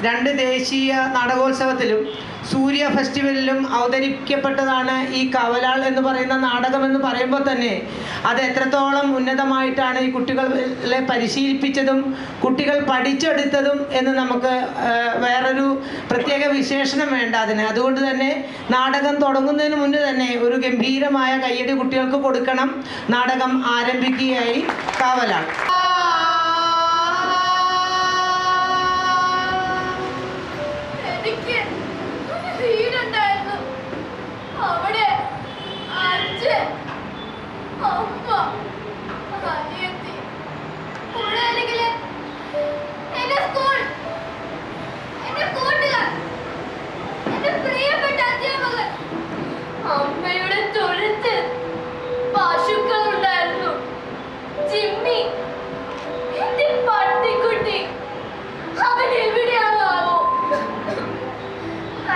2 ദേശീയ നാടകോത്സവത്തിലും സൂര്യ ഫെസ്റ്റിവലിലും അവതരിപ്പിക്കപ്പെട്ടതാണ് ഈ കാവലാൾ എന്ന് പറയുന്ന നാടകം. എന്ന് പറയുമ്പോൾ തന്നെ അത് എത്രത്തോളം ഉന്നതമായിട്ടാണ് ഈ കുട്ടികളെ പരിശീലിപ്പിച്ചതും കുട്ടികൾ പഠിച്ചെടുത്തതും എന്ന് നമുക്ക് വേറൊരു പ്രത്യേക വിശേഷണം വേണ്ട അതിന്. അതുകൊണ്ട് തന്നെ നാടകം തുടങ്ങുന്നതിന് മുന്നേ തന്നെ ഒരു ഗംഭീരമായ കയ്യടി കുട്ടികൾക്ക് കൊടുക്കണം. നാടകം ആരംഭിക്കുകയായി. കാവലാൾ. അമ്മയുടെ തൊഴുത്ത് പശുക്കളുണ്ടായിരുന്നു. ജിമ്മി, എന്റെ പട്ടിക്കുട്ടി, അവൻ എവിടെയാണോ?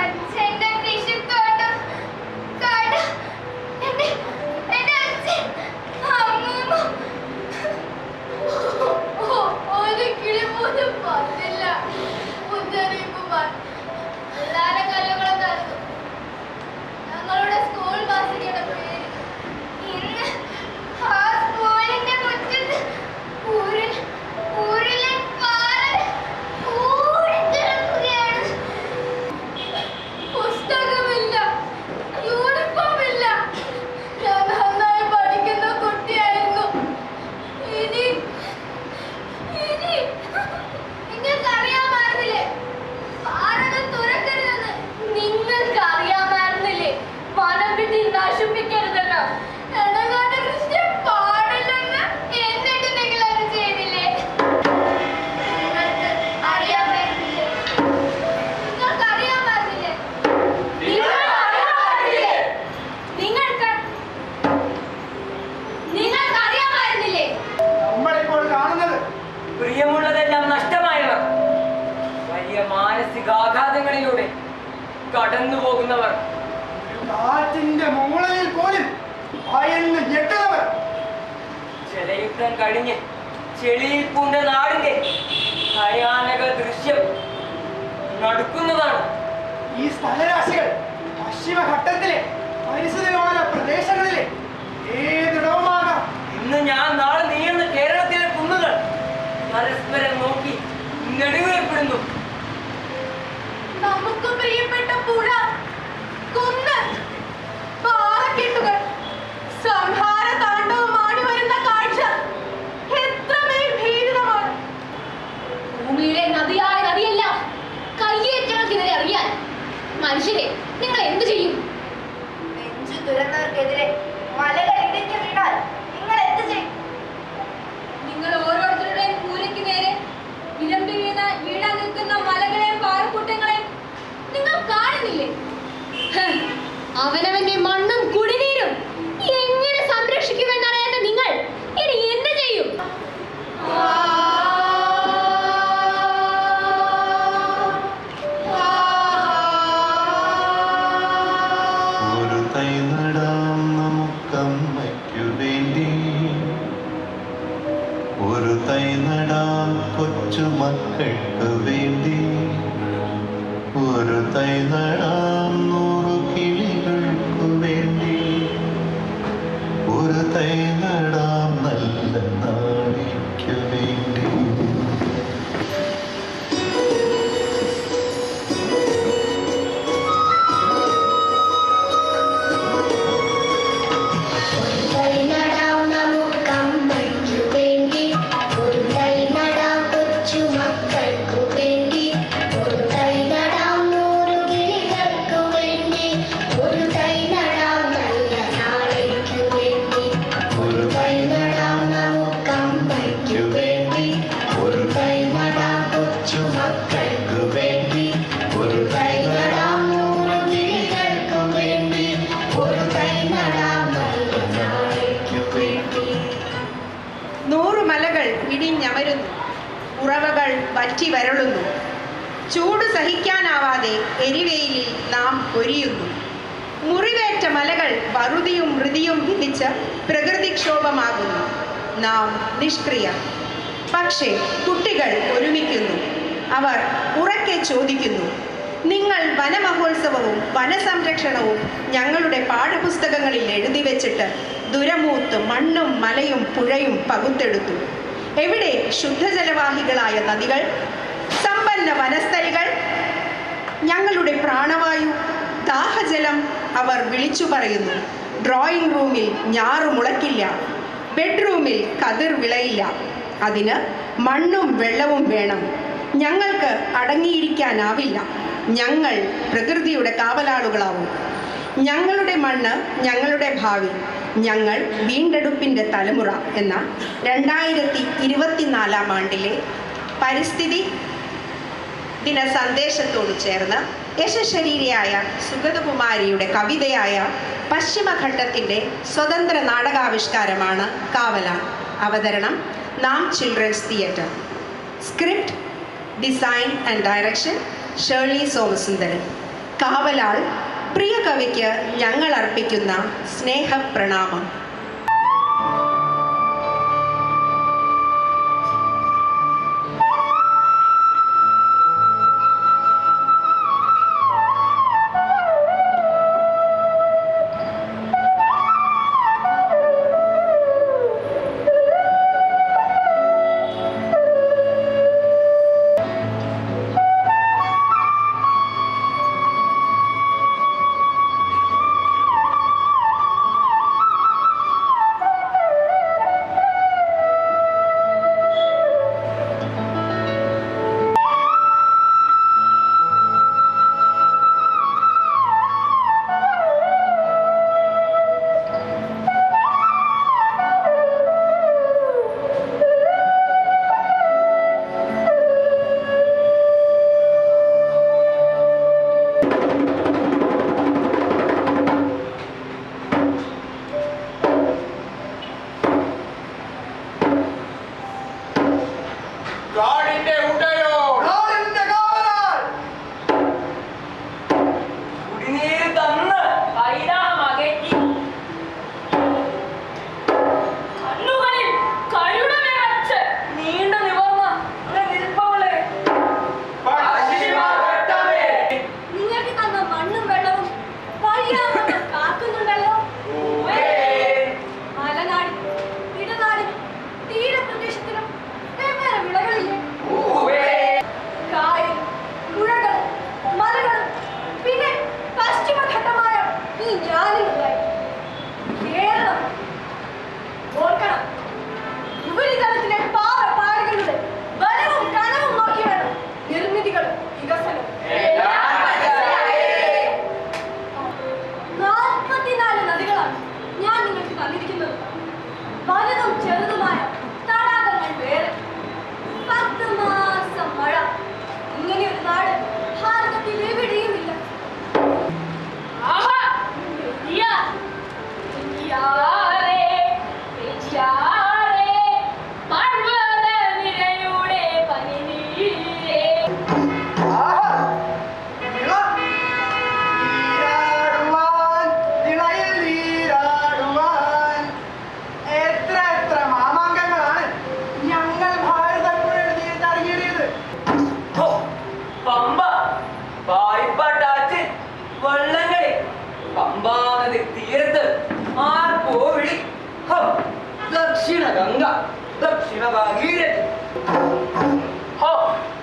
അച്ഛന്റെ കൃഷിത്തോട്ടം, കട, എന്റെ അച്ഛൻ, അമ്മൂമ്മ, ഒരു കിളി പോലും പറ്റില്ല. മുന്നറിയിപ്പുമാർ എല്ലാരും കല്ലുകളും തരുന്നു. ഞങ്ങളുടെ സ്കൂൾ ബസ്സിന്റെ പേര് ഇന്ന് ആ സ്കൂളിന്റെ മുറ്റത്ത് ഊരിലെ പാറ ഊരിക്കിടക്കുകയാണ്. പുസ്തകമില്ല, യൂണിഫോം ഇല്ല. ഞാൻ നന്നായി പഠിക്കുന്ന കുട്ടിയായിരുന്നു. ഇനി നിങ്ങൾക്കറിയാമായിരുന്നില്ലേ പാറകൾ തുറക്കരുതെന്ന്? നിങ്ങൾക്കറിയാമായിരുന്നില്ലേ വനം വിട്ട് നശിപ്പിക്കരുതെന്ന്? എടങ്ങാണ്ട് കൃഷി പാടില്ലെന്ന്? എന്നിട്ട് നിങ്ങൾ അത് ചെയ്തില്ലേ? നിങ്ങൾക്ക് അറിയാമായിരുന്നില്ലേ? നിങ്ങൾക്കറിയാമായിരുന്നില്ലേ? നമ്മളിപ്പോൾ കാണുന്നത് പ്രിയമുള്ളതെല്ലാം നഷ്ടമായവർ, വലിയ മാനസികാഘാതങ്ങളിലൂടെ കടന്നു പോകുന്നവർ, കാറ്റിന്റെ മൂളയിൽ പോലും ഭയന്ന് ഞെട്ടുന്നവർ, ജലയുദ്ധം കഴിഞ്ഞ് ചെളിയിൽ പൂണ്ട നാടിന്റെ ഭയാനക ദൃശ്യം നടക്കുന്നതാണ്. ഈ സ്ഥലരാശികൾ പശ്ചിമഘട്ടത്തിലെ പരിസ്ഥിതി ലോല പ്രദേശങ്ങളിലെ ഏതിടവുമാകാം. ഇന്ന് ഞാൻ നാളെ നീയുന്ന കേരളത്തിലെ കുന്നുകൾ പരസ്പരം നോക്കി നെടുവേർപ്പെടുന്നു. നമുക്ക് പ്രിയപ്പെട്ട പുഴ, കുന്ന്, പാറക്കെട്ടുകൾ, സംഹാര താണ്ഡവമാടി വരുന്ന കാഴ്ച എത്രമേൽ ഭീതിതമാണ്. ഭൂമിയിലെ നദിയായ നദിയെല്ലാം കയ്യേറ്റങ്ങൾക്കെതിരെ അറിയാൻ മനുഷ്യരെ നിങ്ങൾ എന്ത് ചെയ്യും? നെഞ്ചു തുറന്നവർക്കെതിരെ മലകൾ ഇടിഞ്ഞു വീണാൽ നിങ്ങൾ എന്ത് ചെയ്യും? നിങ്ങൾ ഓരോരുത്തരുടെയും കൂരയ്ക്ക് നേരെ വിരമ്പി വീഴാൻ നിൽക്കുന്ന മലകളെയും പാറക്കൂട്ടങ്ങളെയും നിങ്ങൾ കാണുന്നില്ലേ? അവനവന്റെ മണ്ണും കുടിനീരും എങ്ങനെ സംരക്ഷിക്കുമെന്നറിയാത്ത നിങ്ങൾ ഇനി എന്ത് ചെയ്യും? ഒരു തൈ നടാം നമുക്കമ്മയ്ക്കു വേണ്ടി, ഒരു തൈ നടാം കൊച്ചുമക്കൾക്ക് വേണ്ടി, ഒരു തൈ നടാം 100 കിളികൾക്കു വേണ്ടി, ഒരു തൈ നടാം നല്ല നാടിക്കു വേണ്ടി. ഇടിഞ്ഞമരുന്നു, ഉറവകൾ വറ്റി വരളുന്നു. ചൂട് സഹിക്കാനാവാതെ എരിവേലിൽ നാം പൊരിയുന്നു. മുറിവേറ്റ മലകൾ വറുതിയും മൃതിയും ഭിന്നിച്ച് പ്രകൃതിക്ഷോഭമാകുന്നു. നാം നിഷ്ക്രിയ. പക്ഷേ കുട്ടികൾ ഒരുമിക്കുന്നു. അവർ ഉറക്കെ ചോദിക്കുന്നു, നിങ്ങൾ വനമഹോത്സവവും വനസംരക്ഷണവും ഞങ്ങളുടെ പാഠപുസ്തകങ്ങളിൽ എഴുതി വെച്ചിട്ട് ദുരമൂത്ത് മണ്ണും മലയും പുഴയും പകുത്തെടുത്തു. എവിടെ ശുദ്ധജലവാഹികളായ നദികൾ, സമ്പന്ന വനസ്ഥലികൾ, ഞങ്ങളുടെ പ്രാണവായു, ദാഹജലം? അവർ വിളിച്ചു പറയുന്നു. ഡ്രോയിങ് റൂമിൽ ഞാറു മുളയ്ക്കില്ല, ബെഡ്റൂമിൽ കതിർ വിളയില്ല. അതിന് മണ്ണും വെള്ളവും വേണം. ഞങ്ങൾക്ക് അടങ്ങിയിരിക്കാനാവില്ല. ഞങ്ങൾ പ്രകൃതിയുടെ കാവലാളുകളാവും. ഞങ്ങളുടെ മണ്ണ്, ഞങ്ങളുടെ ഭാവി, ഞങ്ങൾ വീണ്ടെടുപ്പിൻ്റെ തലമുറ എന്ന 2024 ആണ്ടിലെ പരിസ്ഥിതി ദിന സന്ദേശത്തോട് ചേർന്ന് യശശരീരിയായ സുഗതകുമാരിയുടെ കവിതയായ പശ്ചിമഘട്ടത്തിൻ്റെ സ്വതന്ത്ര നാടകാവിഷ്കാരമാണ് കാവലാൾ. അവതരണം Naam children's theatre. Script, design and direction Shirley Somasundaran. Kavalal പ്രിയ കവിക്ക് ഞങ്ങൾ അർപ്പിക്കുന്ന സ്നേഹപ്രണാമം. ദക്ഷിണ ഗംഗ, ദക്ഷിണ ഭാഗീരഥി,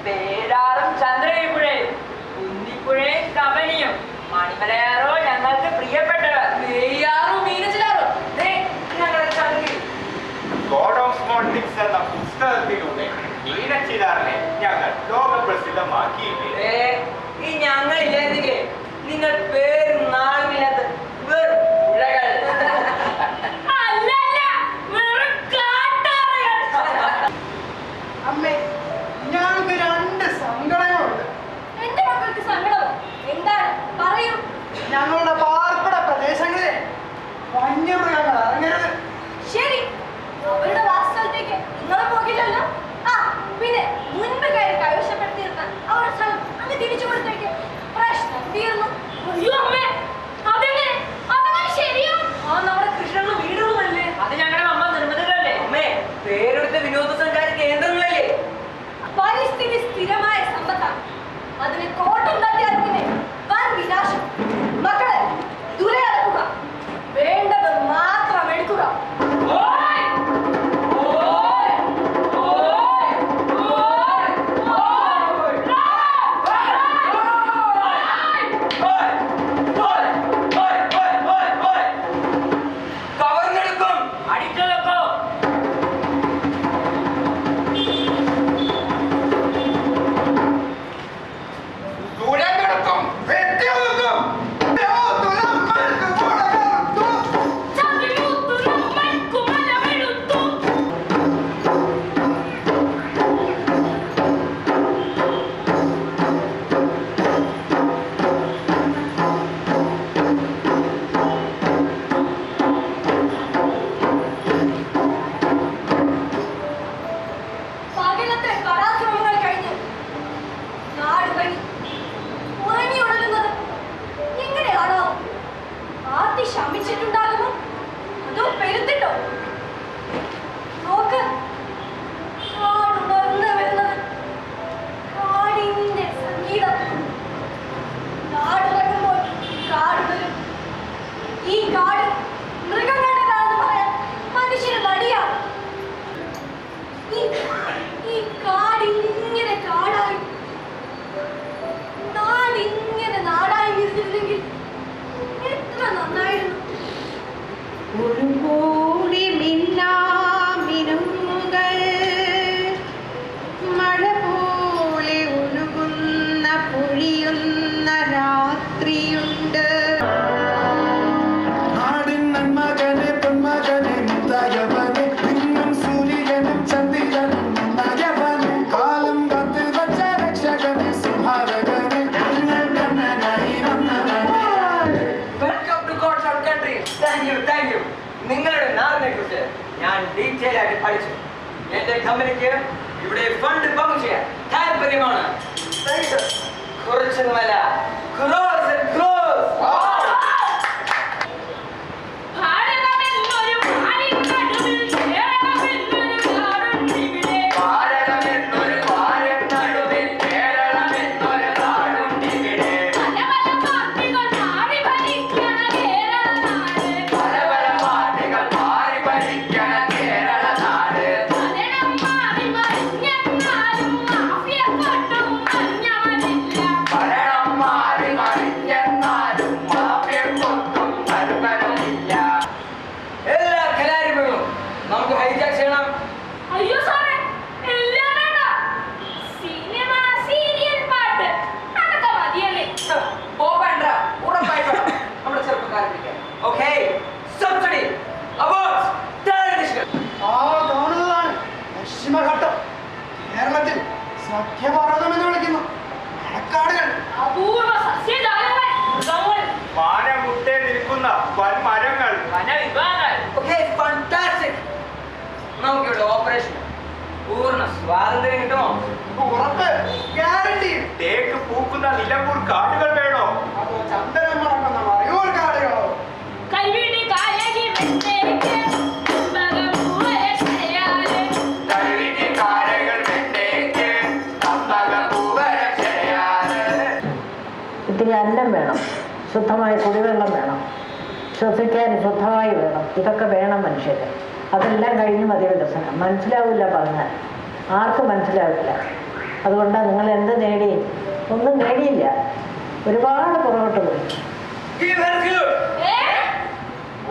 പേരാറും ചന്ദ്രപുഴയും കുന്നിപ്പുഴയും കബനിയും മണിമലയാറോ ഞങ്ങൾക്ക് പ്രിയപ്പെട്ടവർ, നെയ്യാറും മീനച്ചിലാറോ ഞങ്ങളുടെ ചങ്കി. ഗോഡ് ഓഫ് സ്മോട്ടിക്സ് എന്ന പുസ്തകത്തിലൂടെ മീനച്ചിലാറിനെ ഞങ്ങൾ ലോകപ്രസിദ്ധമാക്കിയില്ലേ? ഈ ഞങ്ങളില്ലെങ്കിൽ നിങ്ങൾ പേരും നാളുമില്ലാത്ത വെറും പുഴകൾ. അമ്മേ, ഞങ്ങൾക്ക് 2 സങ്കടങ്ങളുണ്ട്. എന്റെ മക്കൾക്ക് സങ്കടമോ? എന്താണ്? പറയൂ. ഞങ്ങളുടെ പാർപ്പിട പ്രദേശങ്ങളിലെ വന്യമൃഗങ്ങൾ ഇറങ്ങരുത്. ശരി, അവരുടെ വാസസ്ഥലത്തേക്ക് നിങ്ങൾ പോകില്ലല്ലോ. ആ പിന്നെ മുൻപ് കയറി കൈവശപ്പെടുത്തിയിരുന്ന അവരുടെ സ്ഥലം അങ്ങ് തിരിച്ചു കൊടുത്തേക്ക്. പ്രശ്നം തീർന്നു. അയ്യോ അമ്മേ, കഴിയുന്ന രാത്രിയുണ്ട്. Welcome to God's own country. Thank you. നിങ്ങളുടെ നാടിനെ കുറിച്ച് ഞാൻ ഡീറ്റെയിൽ ആയിട്ട് പഠിച്ചു. എന്റെ കമ്പനിക്ക് ഇവിടെ ഫണ്ട് പമ്പ് ചെയ്യാൻ താല്പര്യമാണ്. കുറച്ചൊന്നുമല്ല, ക്രോസ് ആൻഡ് ക്രോസ്. എല്ലാ കലാരൂപങ്ങളും നമുക്ക് ഹൈജാക്ക് ചെയ്യണം. അയ്യോ സാറേ, എല്ലാം വേണ്ട. സിനിമ, സീരിയൽ, പാട്ട് അതൊക്കെ മതിയല്ലേ? പോകണ്ട, ഉറപ്പായിട്ട് വേണം നമ്മുടെ ചെറുപ്പക്കാരെ പിടിക്കാൻ. Okay, subsidy, awards, television. ആ കാണുന്നതാണ് പശ്ചിമഘട്ടം. കേരളത്തിൽ സഖ്യപർവ്വതം എന്ന് വിളിക്കുന്നു. മഴക്കാടുകൾ, അപൂർവ സസ്യജാലങ്ങൾ, മൃഗങ്ങൾ, മാനമുട്ടേ നിൽക്കുന്ന വൻമരങ്ങൾ, വനവിഭവങ്ങൾ. Okay, fantastic. നമുക്കിവിടെ ഓപ്പറേഷൻ പൂർണ്ണ സ്വാതന്ത്ര്യം കിട്ടുമോ? ഉറപ്പ്, ഗ്യാരണ്ടി. തേക്ക് പൂക്കുന്ന നിലമ്പൂർ കാടുകൾ വേണോ? അതോ ചന്ദനം മറക്കുന്ന മറയൂർ കാടുകളോ? കൈവിടി കായകി വെണ്ണേരിക്ക് ചെമ്പകപ്പൂവരെ ശരയാല്. ഇത്തിരി അന്നം വേണം, ശുദ്ധമായ കുടിവെള്ളം വേണം, ശ്വസിക്കാൻ ശുദ്ധമായി വേണം. ഇതൊക്കെ വേണം മനുഷ്യന്. അതെല്ലാം കഴിഞ്ഞ് മതി വികസനം. മനസ്സിലാവില്ല പറഞ്ഞാൽ, ആർക്കും മനസ്സിലാവില്ല. അതുകൊണ്ടാണ് നിങ്ങൾ എന്ത് നേടി? ഒന്നും നേടിയില്ല, ഒരുപാട് പുറകോട്ട് പോയി. Give her salute.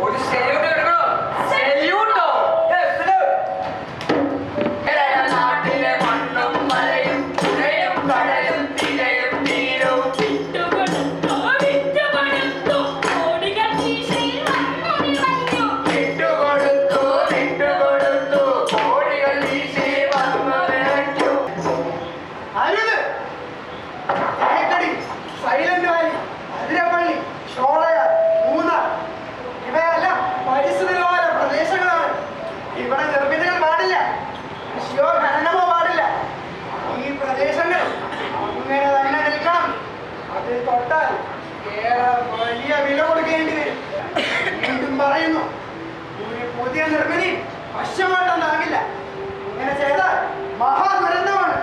ഒരു salute എടുക്കണോ? Salute ഓ? Yes, salute. നാട്ടിലെ മണ്ണും മലയും പുഴയും കടലും തിരയും നീരും വിട്ടുകൊടുത്തു, വിട്ടുകൊടുത്തു, കോടികൾ വീശിയിൽ വന്നു നിറഞ്ഞു. വിട്ടുകൊടുത്തു കോടികൾ വീശി വന്നു നിറഞ്ഞു. അരുത്. തേക്കടി, സൈലന്റ് വാലി, അതിരപ്പള്ളി, ഷോളയാർ, മൂന്നാർ ഇവയെല്ലാം പരിസ്ഥിതി ലോല പ്രദേശങ്ങളാണ്. ഇവിടെ നിർമ്മിതികൾ പാടില്ല, കൃഷിയോ ഖനനമോ പാടില്ല. ഈ പ്രദേശങ്ങൾ അങ്ങനെ തന്നെ നിൽക്കണം. അത് തൊട്ടാൽ ഏറെ വലിയ വില കൊടുക്കേണ്ടി വരും. വീണ്ടും പറയുന്നു, ഒരു പുതിയ നിർമ്മിതി വശമായിട്ടുണ്ടാകില്ല. ഇങ്ങനെ ചെയ്താൽ മഹാദുരന്തമാണ്.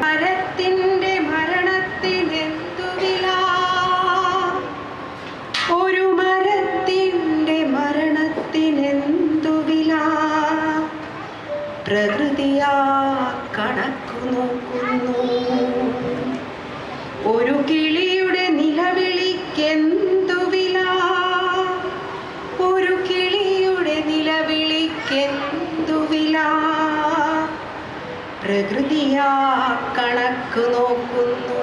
മരത്തിന്റെ മരണത്തിനെന്തു വില? ഒരു മരത്തിന്റെ മരണത്തിനെന്തു വില? പ്രകൃതിയാ കണക്കു നോക്കുന്നു. ഒരു കിളിയുടെ നിലവിളിക്കെന്തു വില? ഒരു കിളിയുടെ നിലവിളിക്കെന്തു വില? പ്രകൃതിയാ കണക്കു നോക്കുന്നു.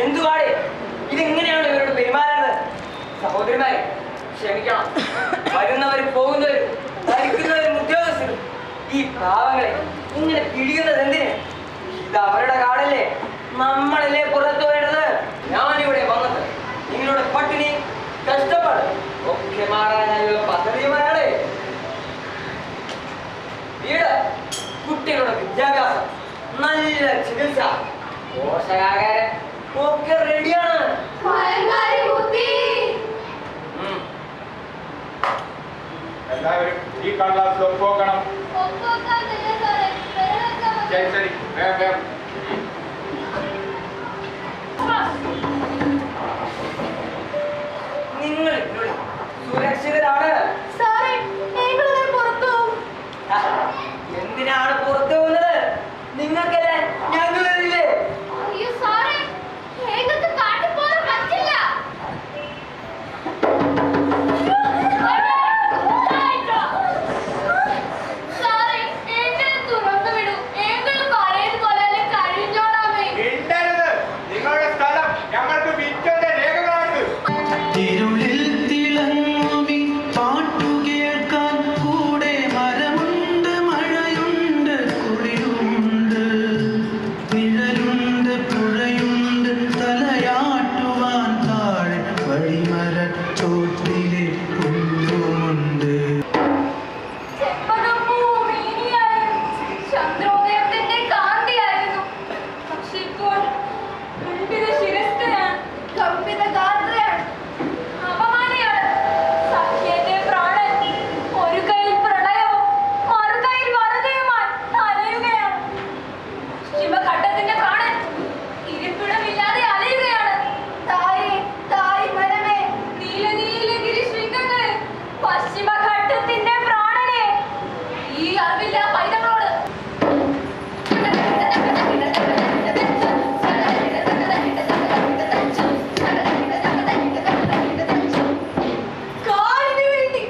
എന്തുവാടേ ഇതെങ്ങനെയാണ് ഇവരോട് പെരുമാറുന്നത്? സഹോദരിമാരെ ക്ഷമിക്കണം. വരുന്നവരും പോകുന്നവരും ഭരിക്കുന്നവരും ഉദ്യോഗസ്ഥരും ഈ പാവങ്ങളെ ഇങ്ങനെ പിടിക്കുന്നത് എന്തിന്? ഇത് അവരുടെ കാടല്ലേ, നമ്മളല്ലേ പുറത്തു വരുന്നത്. ഞാനിവിടെ വന്നത് നിങ്ങളുടെ പട്ടിണി കഷ്ടപ്പാട് ഒക്കെ മാറാനായുള്ള പദ്ധതിയുമായാണ്. വീട്, കുട്ടികളുടെ വിദ്യാഭ്യാസം, നല്ല ചികിത്സ, പോഷകാഹാരം ഒക്കെ റെഡിയാണ്. എല്ലാവരും ഈ കടലാസിൽ ഒപ്പുവെക്കണം. ശരി ശരി, വേഗം വേഗം. നിങ്ങൾ ഇവിടെ സുരക്ഷിതരാണ്. എന്തിനാണ് പുറത്തു പോകുന്നത്? നിങ്ങൾക്കെല്ലാം ഞങ്ങളില്ലേ? മിണ്ടരുത്. നിങ്ങളുടെ സ്ഥലം ഞങ്ങൾക്ക് വിറ്റന്റെ രേഖകളാണ്. ഇരുളിൽ തിളങ്ങുമി പാട്ടു കേൾക്കാൻ കൂടെ മരമുണ്ട്, മഴയുണ്ട്, കുളിരുണ്ട്, നിഴലുണ്ട്, പുഴയുണ്ട്, തലയാട്ടുവാൻ താഴെ വഴിമരച്ചോട്ടിലെ പുല്ലുമുണ്ട്. ചന്ദ്രോദയത്തിന്റെ കാന്തിയായിരുന്നു. പക്ഷെ ഇപ്പോൾ കമ്പിത ഗാത്രയാണ്, അപമാനിയാണ്. സഖ്യന്റെ പ്രാണൻ ഒരു കൈയിൽ പ്രളയവും മറുകൈയിൽ വറുതയുമായി അലയുകയാണ്. ശിവഘട്ടത്തിന്റെ പ്രാണൻ ഇരിപ്പിടമില്ലാതെ അലയുകയാണ്. തായ് മരമേ, നീല നീലഗിരി ശൃംഗങ്ങളെ, പശ്ചിമഘട്ടത്തിന്റെ പ്രാണനെ, ഈ അറിവില്ല പൈതങ്ങളോട് കാടിനു വേണ്ടി,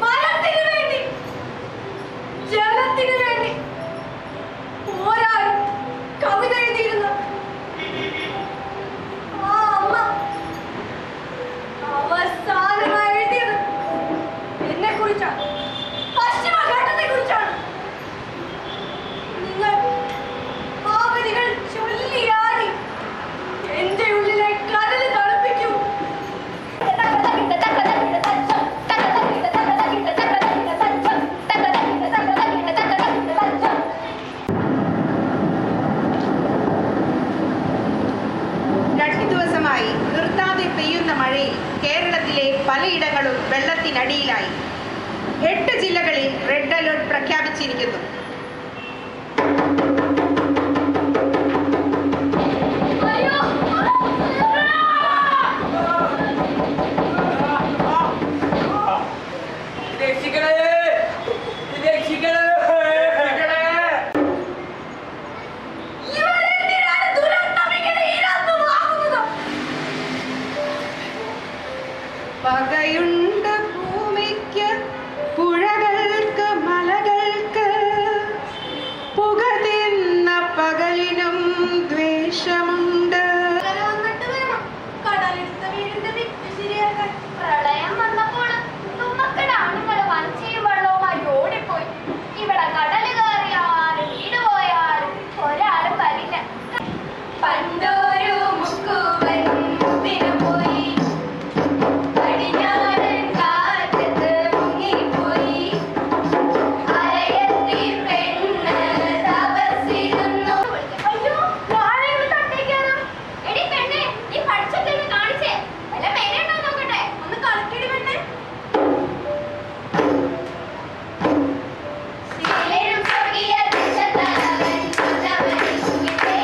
മരത്തിനു വേണ്ടി, ജലത്തിനു വേണ്ടി പോരാടി കവിത എഴുതിയിരുന്ന ആ അമ്മ അവസാനമായി എഴുതിയത് എന്നെ കുറിച്ചാണ്, പശ്ചിമഘട്ടത്തെ കുറിച്ചാണ്. നിങ്ങൾ ആവതികൾ ചൊല്ലിയാടി എന്റെ ഉള്ളിലെ കടല് തണുപ്പിക്കൂ. രണ്ടു ദിവസമായി നിർത്താതെ പെയ്യുന്ന മഴയിൽ കേരളത്തിലെ പലയിടങ്ങളും വെള്ളത്തിനടിയിലായി. 8 ജില്ലകളിൽ റെഡ് അലർട്ട് പ്രഖ്യാപിച്ചിരിക്കുന്നു. രക്ഷിക്കണേ, രക്ഷിക്കണേ. ഇവരെന്തിനാണ് ദുരന്തം ഇങ്ങനെ ഇരന്നുവാങ്ങുന്നത്? പകയുണ്ട് ഭൂമിക്ക്, പുഴകൾക്ക്, മലകൾക്ക്, പുക തിന്ന പകലിനും ദ്വേഷമുണ്ട്. കടലെടുത്ത വീടിന്റെ വിത്ത് ശരിയാക്കാൻ പ്രളയം വന്നപ്പോൾ തുമ്മക്കട ആണുങ്ങൾ വഞ്ചിയും വെള്ളവുമായി ഓടിപ്പോയി. ഇവിടെ കടല് കയറിയാലും വീട് പോയാലും ഒരാളും വരില്ല. പണ്ടൊരു മുക്കുവൻ മുമ്പിന് പോയി, പടിഞ്ഞാറൻ കാറ്റത്ത് മുങ്ങിപ്പോയി. അരയത്തി പെണ്ണ് തപസ്സിരുന്നു. അയ്യോ, ഞാനെവിടെ തട്ടേക്കാണ്? എടി പെണ്ണേ, നീ പഠിച്ചൊക്കെ കാണിച്ചേ, വല്ല പേരുണ്ടോ നോക്കട്ടെ, ഒന്ന് കളിക്കടി പെണ്ണേ. ശീലരും സ്വർഗീയ ദേശത്തലവൻ കൊണ്ടവൻ സുഖിത്തേ.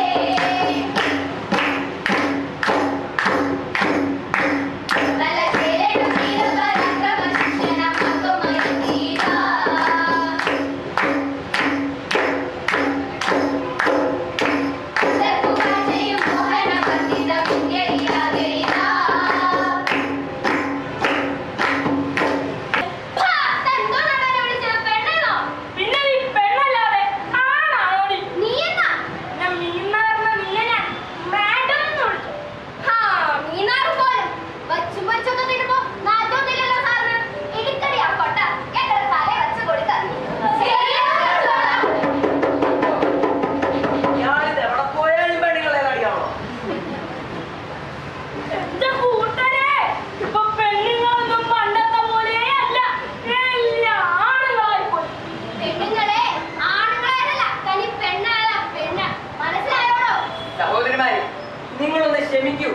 നിങ്ങളൊന്ന് ക്ഷമിക്കൂ.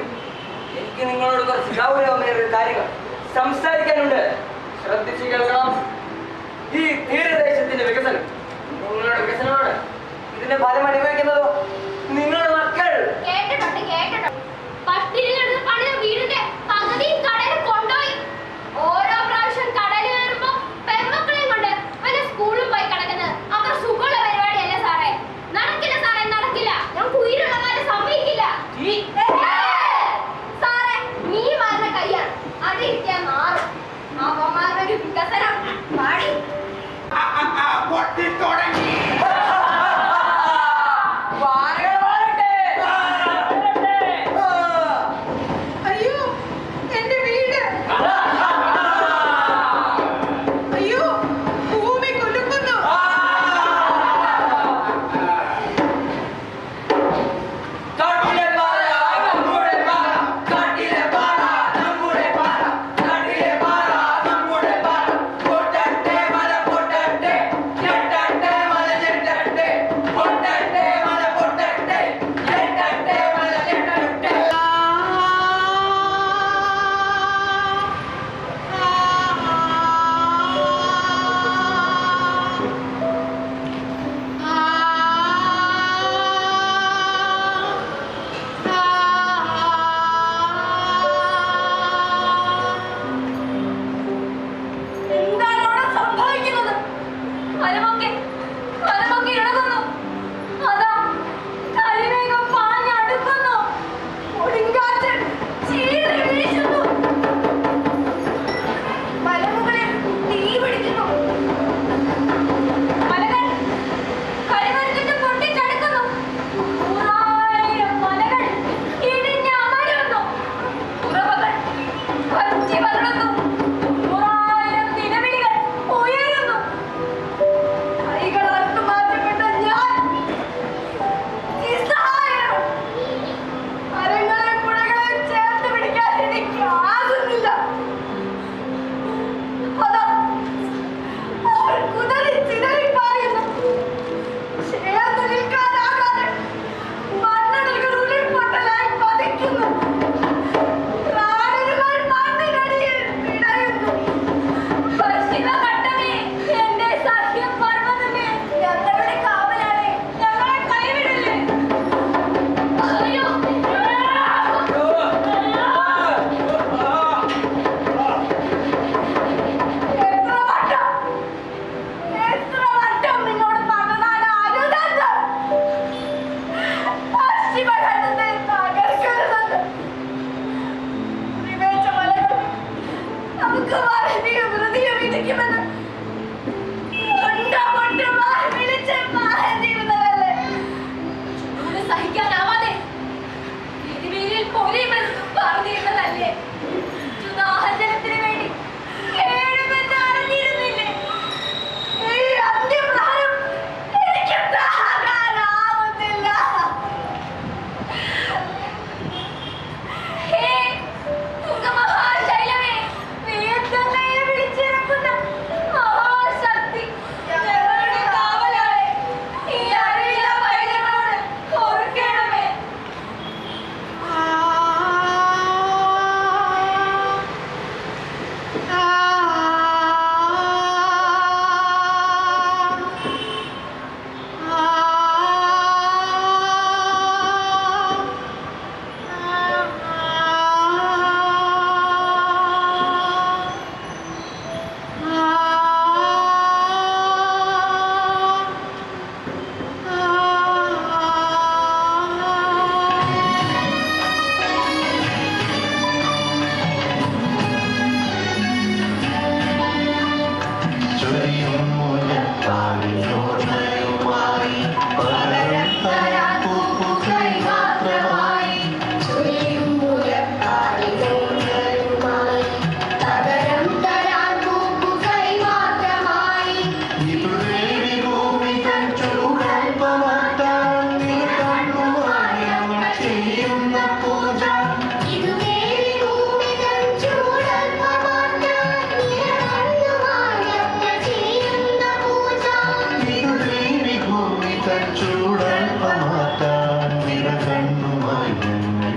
എനിക്ക് നിങ്ങളോട് കുറച്ച് ഗൗരവമേറിയ കാര്യങ്ങൾ സംസാരിക്കാനുണ്ട്. ശ്രദ്ധിച്ചു കേൾക്കണം. ഈ തീരദേശത്തിന്റെ വികസനം നിങ്ങളുടെ വികസനമാണ്. ഇതിന്റെ ഫലം അനുഭവിക്കുന്നതോ നിങ്ങളുടെ മക്കൾ. കേട്ടിട്ടുണ്ട്. പട്ടിണി കിടന്ന് പണിത വീടിന്റെ പകുതി കടലിൽ കൊണ്ടുപോയി. ഓരോ പ്രാവശ്യം കടലിൽ കയറുമ്പോ പെൺമക്കളെയും കൊണ്ട് വല്ല സ്കൂളിൽ പോയി കിടക്കുന്നത് അത്ര സുഖമുള്ള പരിപാടിയല്ല സാറേ. നടക്കില്ല സാറേ, നടക്കില്ല. ഞാൻ കുയിലുള്ള കാലം സമ്മതിക്കില്ല. സാറേ, നീ മാറുന്ന കയ്യാണ് അത് ഇരിക്കാൻ മാറും. അവന്മാരുടെ ഒരു വികസനം പാടി പൊട്ടിത്തുടങ്ങി. വാരകൾ വാഴട്ടെ.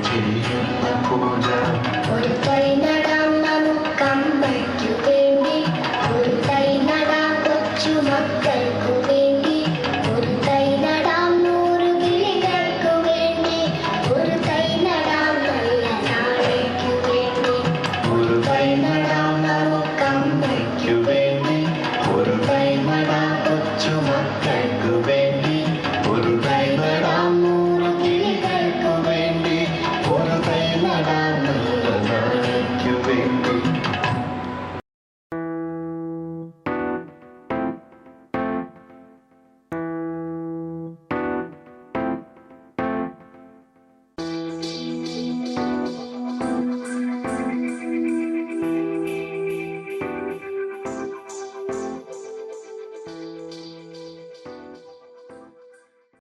ചെയ്യുന്ന പൂജ ഒരു കൈ